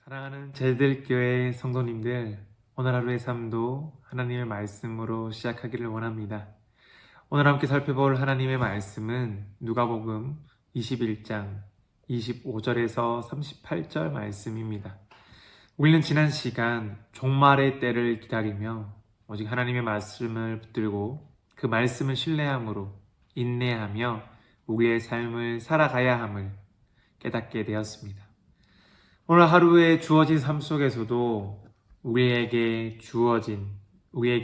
사랑하는 제들교회 성도님들, 오늘 하루의 삶도 하나님의 말씀으로 시작하기를 원합니다. 오늘 함께 살펴볼 하나님의 말씀은 누가복음 21장 25절에서 38절 말씀입니다. 우리는 지난 시간 종말의 때를 기다리며 오직 하나님의 말씀을 붙들고 그 말씀을 신뢰함으로 인내하며 우리의 삶을 살아가야 함을 깨닫게 되었습니다. 오늘 하루에 주어진 삶 속에서도 우리에게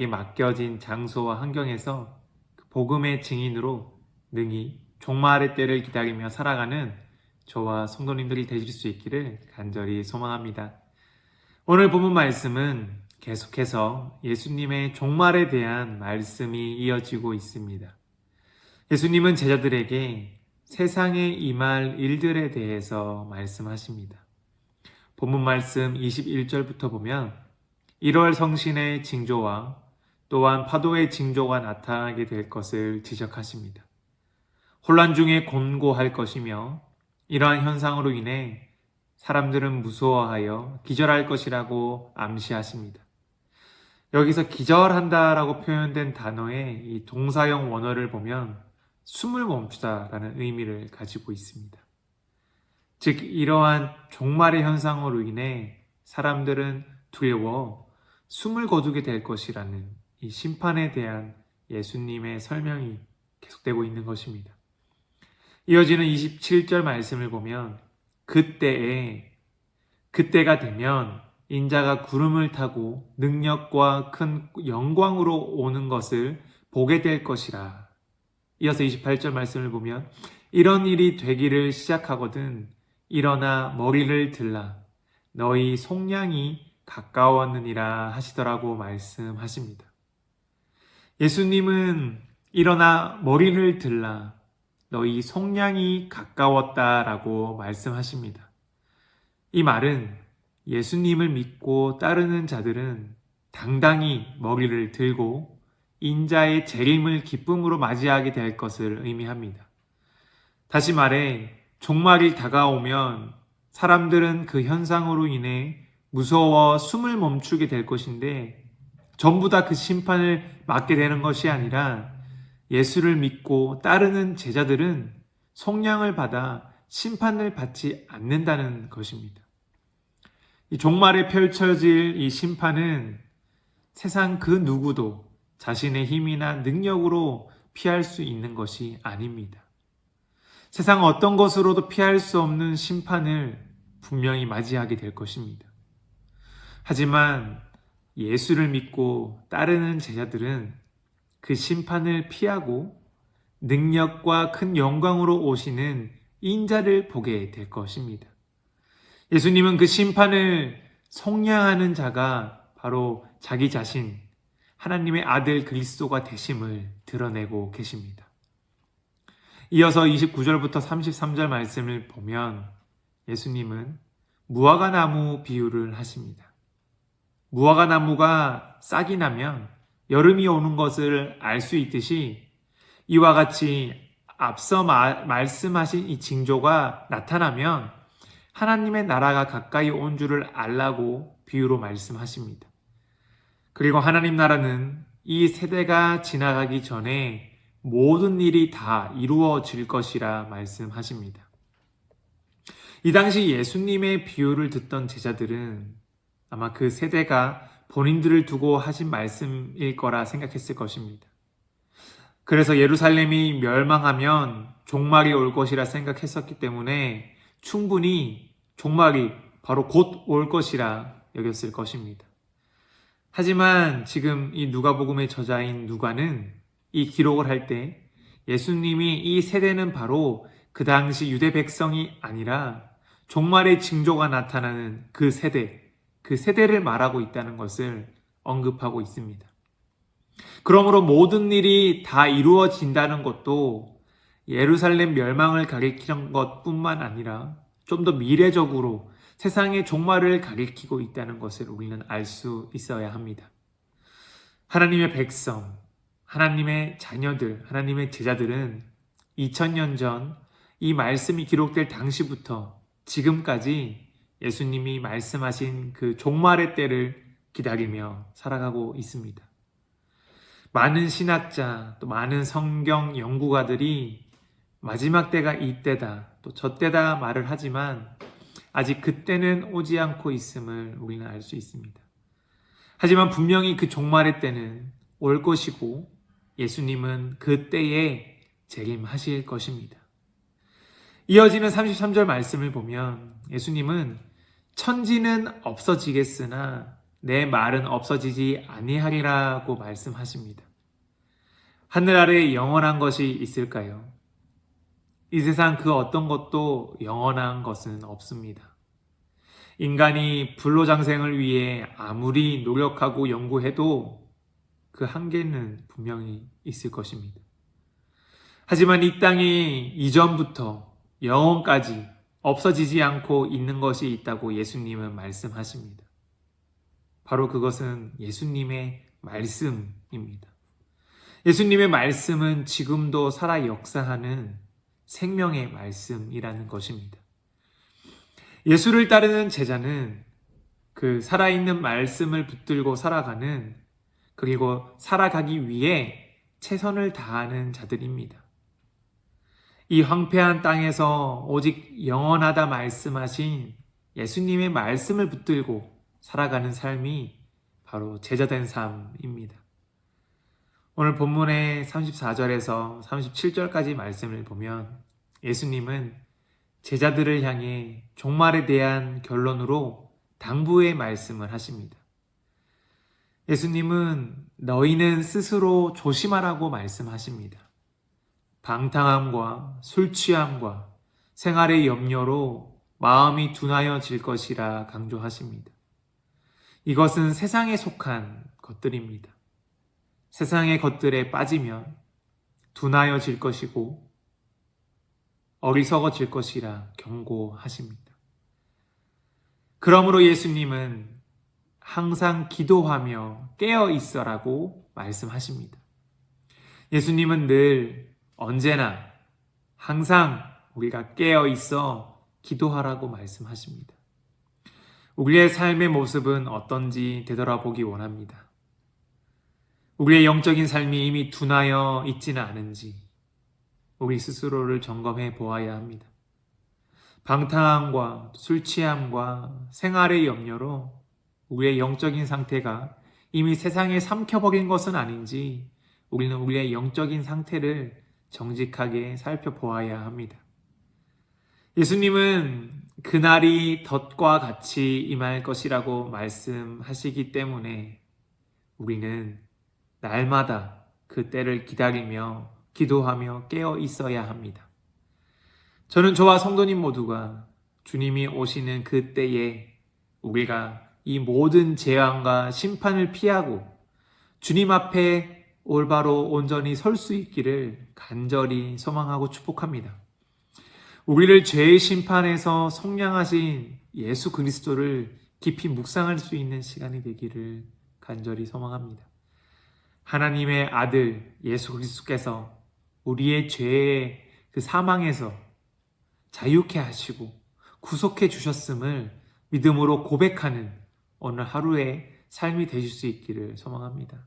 맡겨진 장소와 환경에서 그 복음의 증인으로 능히 종말의 때를 기다리며 살아가는 저와 성도님들이 되실 수 있기를 간절히 소망합니다. 오늘 본문 말씀은 계속해서 예수님의 종말에 대한 말씀이 이어지고 있습니다. 예수님은 제자들에게 세상에 임할 일들에 대해서 말씀하십니다. 본문 말씀 21절부터 보면 1월 성신의 징조와 또한 파도의 징조가 나타나게 될 것을 지적하십니다. 혼란 중에 곤고할 것이며 이러한 현상으로 인해 사람들은 무서워하여 기절할 것이라고 암시하십니다. 여기서 기절한다라고 표현된 단어의 이 동사형 원어를 보면 숨을 멈추다라는 의미를 가지고 있습니다. 즉 이러한 종말의 현상으로 인해 사람들은 두려워 숨을 거두게 될 것이라는 이 심판에 대한 예수님의 설명이 계속되고 있는 것입니다. 이어지는 27절 말씀을 보면 그때가 되면 인자가 구름을 타고 능력과 큰 영광으로 오는 것을 보게 될 것이라. 이어서 28절 말씀을 보면 이런 일이 되기를 시작하거든 일어나 머리를 들라 너희 속량이 가까웠느니라 하시더라고 말씀하십니다. 예수님은 일어나 머리를 들라 너희 속량이 가까웠다라고 말씀하십니다. 이 말은 예수님을 믿고 따르는 자들은 당당히 머리를 들고 인자의 재림을 기쁨으로 맞이하게 될 것을 의미합니다. 다시 말해 종말이 다가오면 사람들은 그 현상으로 인해 무서워 숨을 멈추게 될 것인데 전부 다 그 심판을 맞게 되는 것이 아니라 예수를 믿고 따르는 제자들은 속량을 받아 심판을 받지 않는다는 것입니다. 이 종말에 펼쳐질 이 심판은 세상 그 누구도 자신의 힘이나 능력으로 피할 수 있는 것이 아닙니다. 세상 어떤 것으로도 피할 수 없는 심판을 분명히 맞이하게 될 것입니다. 하지만 예수를 믿고 따르는 제자들은 그 심판을 피하고 능력과 큰 영광으로 오시는 인자를 보게 될 것입니다. 예수님은 그 심판을 속량하는 자가 바로 자기 자신, 하나님의 아들 그리스도가 되심을 드러내고 계십니다. 이어서 29절부터 33절 말씀을 보면 예수님은 무화과 나무 비유를 하십니다. 무화과 나무가 싹이 나면 여름이 오는 것을 알 수 있듯이 이와 같이 앞서 말씀하신 이 징조가 나타나면 하나님의 나라가 가까이 온 줄을 알라고 비유로 말씀하십니다. 그리고 하나님 나라는 이 세대가 지나가기 전에 모든 일이 다 이루어질 것이라 말씀하십니다. 이 당시 예수님의 비유를 듣던 제자들은 아마 그 세대가 본인들을 두고 하신 말씀일 거라 생각했을 것입니다. 그래서 예루살렘이 멸망하면 종말이 올 것이라 생각했었기 때문에 충분히 종말이 바로 곧 올 것이라 여겼을 것입니다. 하지만 지금 이 누가복음의 저자인 누가는 이 기록을 할 때 예수님이 이 세대는 바로 그 당시 유대 백성이 아니라 종말의 징조가 나타나는 그 세대를 말하고 있다는 것을 언급하고 있습니다. 그러므로 모든 일이 다 이루어진다는 것도 예루살렘 멸망을 가리키는 것뿐만 아니라 좀 더 미래적으로 세상의 종말을 가리키고 있다는 것을 우리는 알 수 있어야 합니다. 하나님의 백성, 하나님의 자녀들, 하나님의 제자들은 2000년 전 이 말씀이 기록될 당시부터 지금까지 예수님이 말씀하신 그 종말의 때를 기다리며 살아가고 있습니다. 많은 신학자, 또 많은 성경 연구가들이 마지막 때가 이때다, 또 저때다 말을 하지만 아직 그때는 오지 않고 있음을 우리는 알 수 있습니다. 하지만 분명히 그 종말의 때는 올 것이고 예수님은 그 때에 재림하실 것입니다. 이어지는 33절 말씀을 보면 예수님은 천지는 없어지겠으나 내 말은 없어지지 아니하리라고 말씀하십니다. 하늘 아래에 영원한 것이 있을까요? 이 세상 그 어떤 것도 영원한 것은 없습니다. 인간이 불로장생을 위해 아무리 노력하고 연구해도 그 한계는 분명히 있을 것입니다. 하지만 이 땅이 이전부터 영원까지 없어지지 않고 있는 것이 있다고 예수님은 말씀하십니다. 바로 그것은 예수님의 말씀입니다. 예수님의 말씀은 지금도 살아 역사하는 생명의 말씀이라는 것입니다. 예수를 따르는 제자는 그 살아있는 말씀을 붙들고 살아가는, 그리고 살아가기 위해 최선을 다하는 자들입니다. 이 황폐한 땅에서 오직 영원하다 말씀하신 예수님의 말씀을 붙들고 살아가는 삶이 바로 제자된 삶입니다. 오늘 본문의 34절에서 37절까지 말씀을 보면 예수님은 제자들을 향해 종말에 대한 결론으로 당부의 말씀을 하십니다. 예수님은 너희는 스스로 조심하라고 말씀하십니다. 방탕함과 술 취함과 생활의 염려로 마음이 둔하여질 것이라 강조하십니다. 이것은 세상에 속한 것들입니다. 세상의 것들에 빠지면 둔하여질 것이고 어리석어질 것이라 경고하십니다. 그러므로 예수님은 항상 기도하며 깨어 있어라고 말씀하십니다. 예수님은 늘 언제나 항상 우리가 깨어 있어 기도하라고 말씀하십니다. 우리의 삶의 모습은 어떤지 되돌아보기 원합니다. 우리의 영적인 삶이 이미 둔하여 있지는 않은지 우리 스스로를 점검해 보아야 합니다. 방탕함과 술 취함과 생활의 염려로 우리의 영적인 상태가 이미 세상에 삼켜버린 것은 아닌지 우리는 우리의 영적인 상태를 정직하게 살펴보아야 합니다. 예수님은 그날이 덫과 같이 임할 것이라고 말씀하시기 때문에 우리는 날마다 그 때를 기다리며 기도하며 깨어 있어야 합니다. 저는 저와 성도님 모두가 주님이 오시는 그 때에 우리가 이 모든 재앙과 심판을 피하고 주님 앞에 올바로 온전히 설 수 있기를 간절히 소망하고 축복합니다. 우리를 죄의 심판에서 속량하신 예수 그리스도를 깊이 묵상할 수 있는 시간이 되기를 간절히 소망합니다. 하나님의 아들 예수 그리스도께서 우리의 죄의 그 사망에서 자유케 하시고 구속해 주셨음을 믿음으로 고백하는 오늘 하루의 삶이 되실 수 있기를 소망합니다.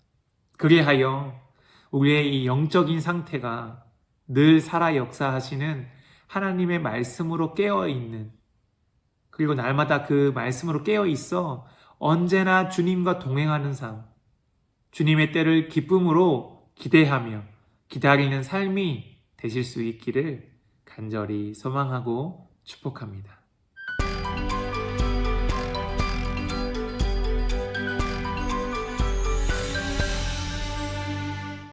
그리하여 우리의 이 영적인 상태가 늘 살아 역사하시는 하나님의 말씀으로 깨어있는, 그리고 날마다 그 말씀으로 깨어있어 언제나 주님과 동행하는 삶, 주님의 때를 기쁨으로 기대하며 기다리는 삶이 되실 수 있기를 간절히 소망하고 축복합니다.